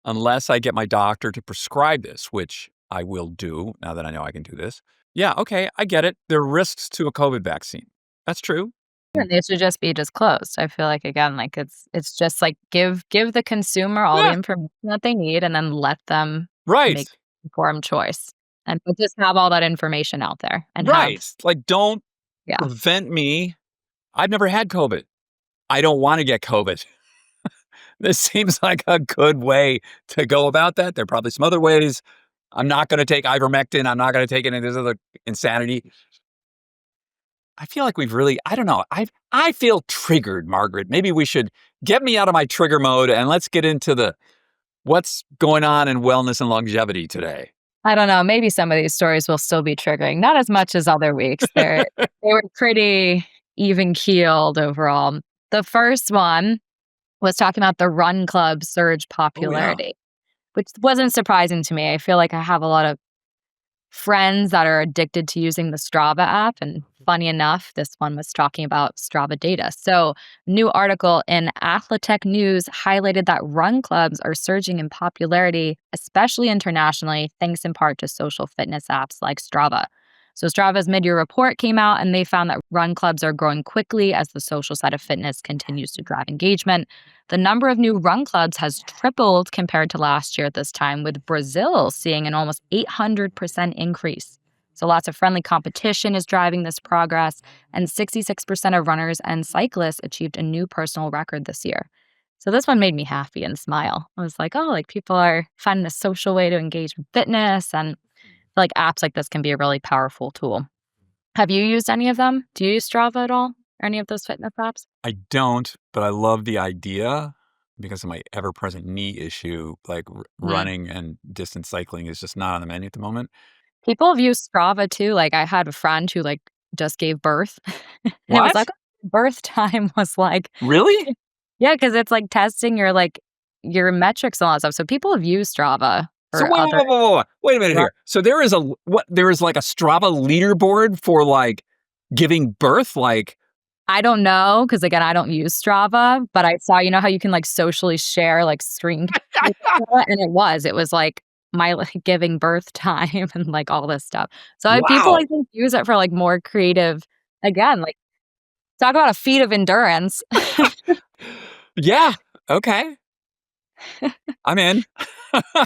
unless I get my doctor to prescribe this, which I will do now that I know I can do this. Yeah, okay, I get it. There are risks to a COVID vaccine. That's true. And they should just be disclosed. I feel like, again, like it's just like give the consumer all the information that they need and then let them make an informed choice. And just have all that information out there. And like, don't prevent me. I've never had COVID. I don't want to get COVID. This seems like a good way to go about that. There are probably some other ways. I'm not going to take ivermectin. I'm not going to take any of this other insanity. I feel like we've really, I don't know. I feel triggered, Margaret. Maybe we should get me out of my trigger mode and let's get into what's going on in wellness and longevity today. I don't know. Maybe some of these stories will still be triggering. Not as much as other weeks. They were pretty even keeled overall. The first one was talking about the run club surge popularity, which wasn't surprising to me. I feel like I have a lot of friends that are addicted to using the Strava app. And funny enough, this one was talking about Strava data. So, new article in Athletech News highlighted that run clubs are surging in popularity, especially internationally, thanks in part to social fitness apps like Strava. So Strava's mid-year report came out and they found that run clubs are growing quickly as the social side of fitness continues to drive engagement. The number of new run clubs has tripled compared to last year at this time, with Brazil seeing an almost 800% increase. So lots of friendly competition is driving this progress, and 66% of runners and cyclists achieved a new personal record this year. So this one made me happy and smile. I was like, oh, like people are finding a social way to engage with fitness, and like apps like this can be a really powerful tool. Have you used any of them? Do you use Strava at all? Or any of those fitness apps? I don't, but I love the idea because of my ever-present knee issue. Like running and distance cycling is just not on the menu at the moment. People have used Strava too. Like I had a friend who like just gave birth. And it was like birth time was like really? Yeah, because it's like testing your metrics and all that stuff. So people have used Strava. So wait a minute here. So there is like a Strava leaderboard for like giving birth, like. I don't know, because again, I don't use Strava, but I saw, how you can like socially share like screen and it was like my like giving birth time and like all this stuff. So people I think use it for like more creative, again, like talk about a feat of endurance. Yeah. Okay. I'm in.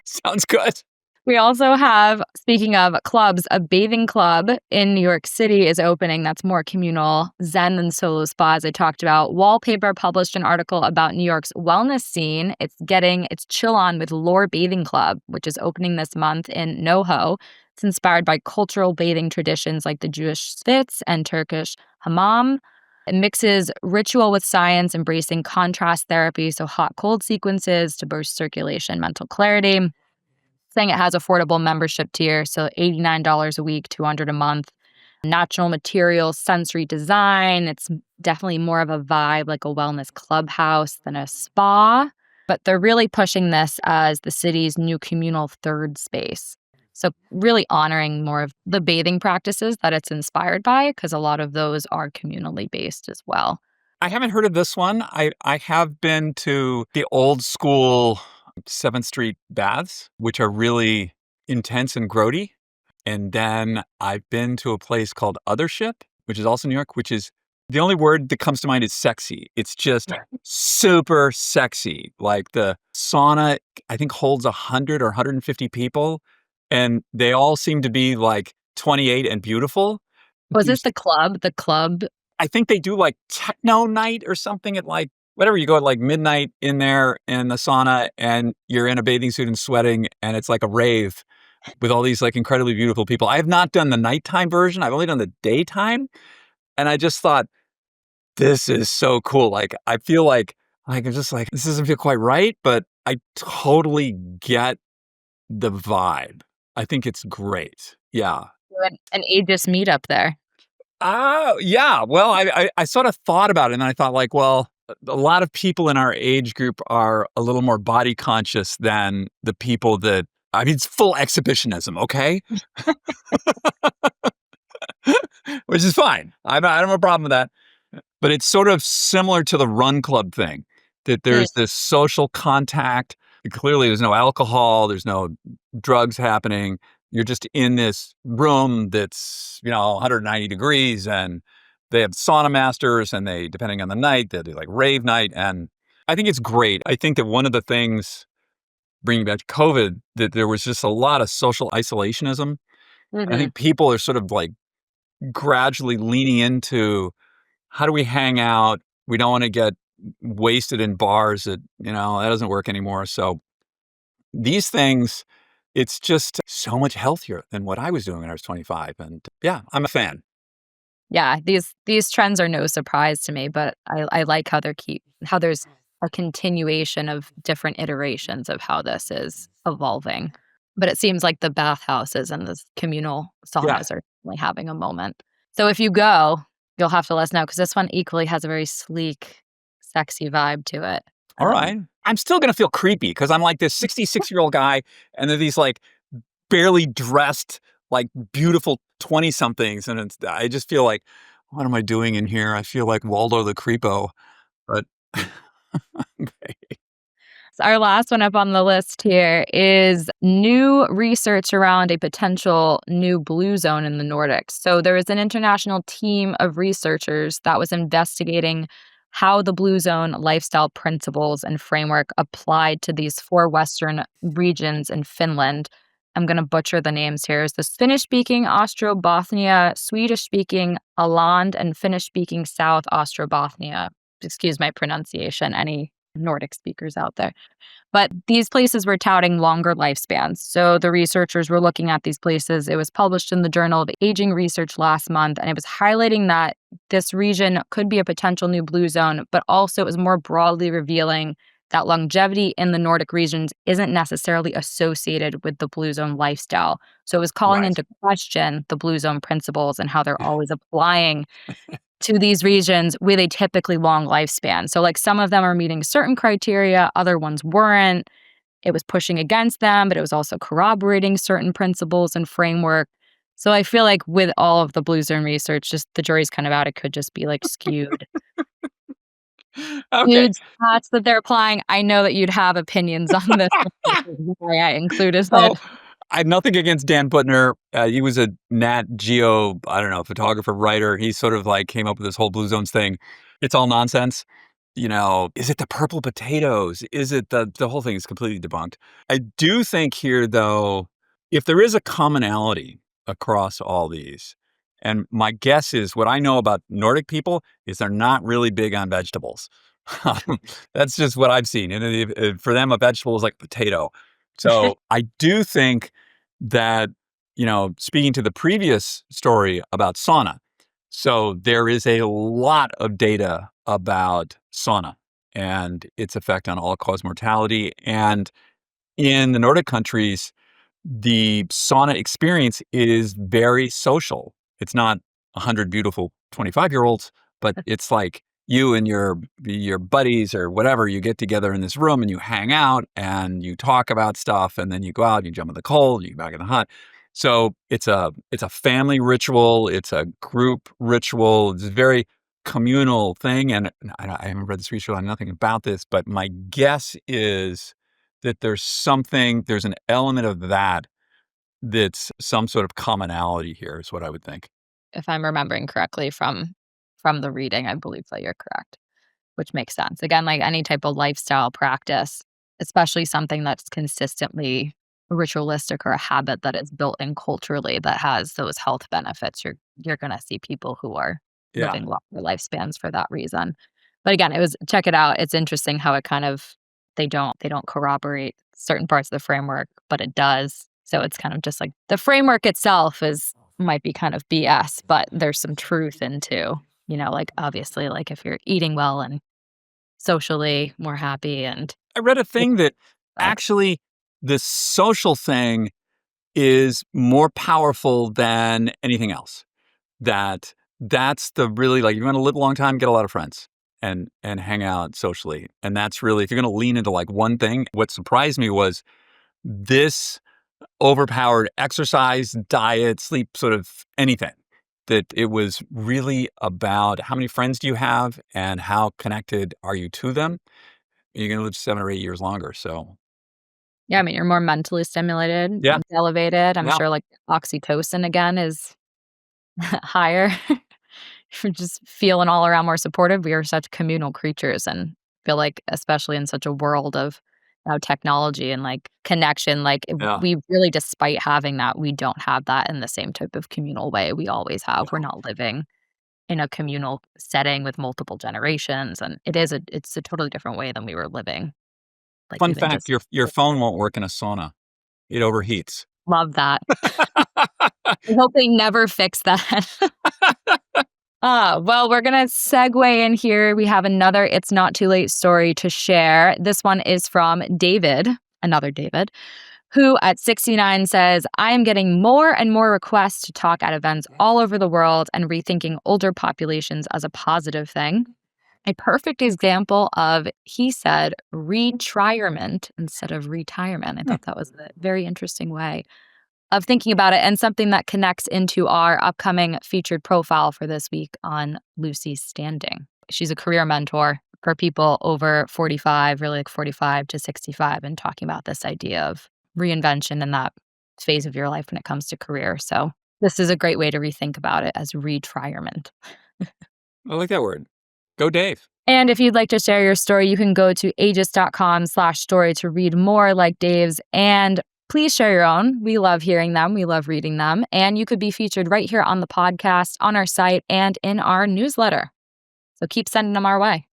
Sounds good. We also have, speaking of clubs, a bathing club in New York City is opening that's more communal, zen than solo spas. I talked about. Wallpaper published an article about New York's wellness scene. It's getting its chill on with Lore Bathing Club, which is opening this month in NoHo. It's inspired by cultural bathing traditions like the Jewish spitz and Turkish hammam. It mixes ritual with science, embracing contrast therapy, so hot-cold sequences to boost circulation, mental clarity. Saying it has affordable membership tier, so $89 a week, $200 a month. Natural materials, sensory design. It's definitely more of a vibe like a wellness clubhouse than a spa. But they're really pushing this as the city's new communal third space. So really honoring more of the bathing practices that it's inspired by, because a lot of those are communally based as well. I haven't heard of this one. I have been to the old school 7th Street baths, which are really intense and grody. And then I've been to a place called Othership, which is also New York, which is the only word that comes to mind is sexy. It's just super sexy. Like the sauna, I think holds 100 or 150 people, and they all seem to be like 28 and beautiful. Was this the club? The club? I think they do like techno night or something at like whatever, you go at like midnight in there in the sauna and you're in a bathing suit and sweating and it's like a rave with all these like incredibly beautiful people. I have not done the nighttime version. I've only done the daytime. And I just thought, this is so cool. Like, I feel like I'm just like, this doesn't feel quite right, but I totally get the vibe. I think it's great. Yeah. An ageist meetup there. Yeah. Well, I sort of thought about it and I thought like, well, a lot of people in our age group are a little more body conscious than the people that, I mean, it's full exhibitionism, okay? Which is fine. I don't have a problem with that. But it's sort of similar to the run club thing, that there's this social contact. Clearly, there's no alcohol. There's no drugs happening. You're just in this room that's, 190 degrees and they have sauna masters and they, depending on the night, they do like rave night. And I think it's great. I think that one of the things, bringing back to COVID, that there was just a lot of social isolationism. Mm-hmm. I think people are sort of like gradually leaning into, how do we hang out? We don't want to get wasted in bars that, that doesn't work anymore. So these things, it's just so much healthier than what I was doing when I was 25. And yeah, I'm a fan. Yeah, these trends are no surprise to me, but I like how there's a continuation of different iterations of how this is evolving. But it seems like the bathhouses and the communal saunas are really having a moment. So if you go, you'll have to let us know, because this one equally has a very sleek, sexy vibe to it. All right. I'm still going to feel creepy because I'm like this 66-year-old guy and they're these like barely dressed, like beautiful 20-somethings. And I just feel like, what am I doing in here? I feel like Waldo the Creepo. But okay. So our last one up on the list here is new research around a potential new blue zone in the Nordics. So there is an international team of researchers that was investigating how the blue zone lifestyle principles and framework applied to these 4 Western regions in Finland. I'm going to butcher the names here. It's the Finnish-speaking Ostrobothnia, Swedish-speaking Åland, and Finnish-speaking South Ostrobothnia. Excuse my pronunciation, any Nordic speakers out there. But these places were touting longer lifespans. So the researchers were looking at these places. It was published in the Journal of Aging Research last month, and it was highlighting that this region could be a potential new blue zone, but also it was more broadly revealing that longevity in the Nordic regions isn't necessarily associated with the blue zone lifestyle. So it was calling into question the blue zone principles and how they're always applying to these regions with a typically long lifespan. So like some of them are meeting certain criteria, other ones weren't. It was pushing against them, but it was also corroborating certain principles and framework. So I feel like with all of the blue zone research, just the jury's kind of out. It could just be like skewed. Okay. Stats that they're applying. I know that you'd have opinions on this. Why I included it. I have nothing against Dan Putner. He was a Nat Geo, photographer, writer. He sort of like came up with this whole blue zones thing. It's all nonsense. Is it the purple potatoes? Is it the whole thing is completely debunked. I do think here, though, if there is a commonality across all these, and my guess is what I know about Nordic people is they're not really big on vegetables. That's just what I've seen. And for them, a vegetable is like a potato. So I do think that, speaking to the previous story about sauna, so there is a lot of data about sauna and its effect on all-cause mortality. And in the Nordic countries, the sauna experience is very social. It's not 100 beautiful 25-year-olds, but it's like you and your buddies or whatever, you get together in this room and you hang out and you talk about stuff, and then you go out, you jump in the cold, you get back in the hot. So it's a family ritual, it's a group ritual, it's a very communal thing. And I haven't read this research, I know nothing about this, but my guess is that there's an element of that's some sort of commonality here, is what I would think. If I'm remembering correctly from the reading, I believe that you're correct, which makes sense. Again, like any type of lifestyle practice, especially something that's consistently ritualistic or a habit that is built in culturally that has those health benefits, you're going to see people who are living longer lifespans for that reason. But again, check it out. It's interesting how it kind of they don't corroborate certain parts of the framework, but it does. So it's kind of just like the framework itself might be kind of BS, but there's some truth into, like obviously, like if you're eating well and socially more happy. And I read a thing that actually the social thing is more powerful than anything else. That's the really, like, you want to live a long time, get a lot of friends and hang out socially. And that's really, if you're going to lean into like one thing, what surprised me was this overpowered exercise, diet, sleep, sort of anything. That it was really about how many friends do you have and how connected are you to them. You're going to live 7 or 8 years longer. So, yeah, I mean, you're more mentally stimulated, elevated. I'm sure like oxytocin again is higher. You're just feeling all around more supportive. We are such communal creatures, and feel like, especially in such a world of technology and like connection, like we really, despite having that, we don't have that in the same type of communal way we always have. We're not living in a communal setting with multiple generations, and it's a totally different way than we were living. Like, fun fact, your phone won't work in a sauna. It overheats. Love that. I hope they never fix that. Well, we're going to segue in here. We have another It's Not Too Late story to share. This one is from David, another David, who at 69 says, I am getting more and more requests to talk at events all over the world and rethinking older populations as a positive thing. A perfect example of, he said, retirement instead of retirement. I thought that was a very interesting way of thinking about it, and something that connects into our upcoming featured profile for this week on Lucy Standing. She's a career mentor for people over 45, really like 45 to 65, and talking about this idea of reinvention in that phase of your life when it comes to career. So this is a great way to rethink about it as retirement. I like that word. Go Dave. And if you'd like to share your story, you can go to ageist.com/story to read more like Dave's, and please share your own. We love hearing them. We love reading them. And you could be featured right here on the podcast, on our site, and in our newsletter. So keep sending them our way.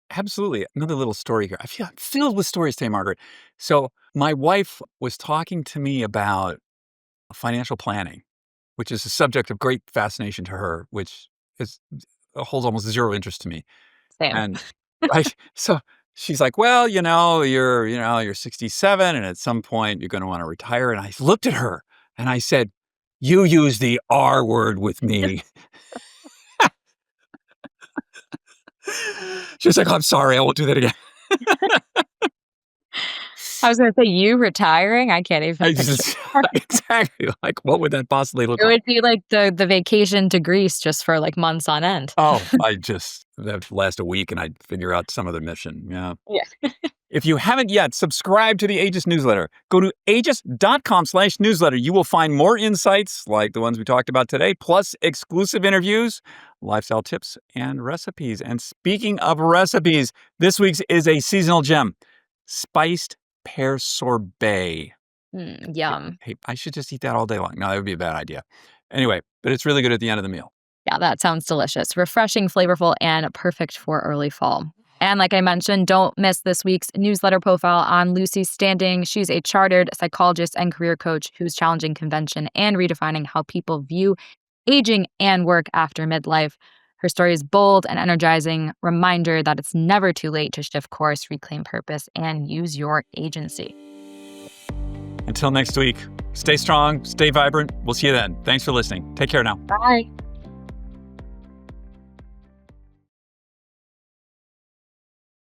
Absolutely. Another little story here. I feel filled with stories today, Margaret. So my wife was talking to me about financial planning, which is a subject of great fascination to her, which holds almost zero interest to me. Same. And right. So she's like, well, you're 67 and at some point you're going to want to retire. And I looked at her and I said, you use the R word with me. She's like, I'm sorry, I won't do that again. I was going to say, you retiring? I can't even exactly. Like, what would that possibly look like? It would be like the vacation to Greece just for like months on end. Oh, that'd last a week and I'd figure out some other mission. Yeah. If you haven't yet, subscribe to the Ageist newsletter. Go to ageist.com/newsletter. You will find more insights like the ones we talked about today, plus exclusive interviews, lifestyle tips, and recipes. And speaking of recipes, this week's is a seasonal gem, spiced pear sorbet. Yum. Hey, I should just eat that all day long. No, that would be a bad idea. Anyway, but it's really good at the end of the meal. Yeah, that sounds delicious. Refreshing, flavorful, and perfect for early fall. And like I mentioned, don't miss this week's newsletter profile on Lucy Standing. She's a chartered psychologist and career coach who's challenging convention and redefining how people view aging and work after midlife. Her story is bold and energizing reminder that it's never too late to shift course, reclaim purpose, and use your agency. Until next week, stay strong, stay vibrant. We'll see you then. Thanks for listening. Take care now. Bye.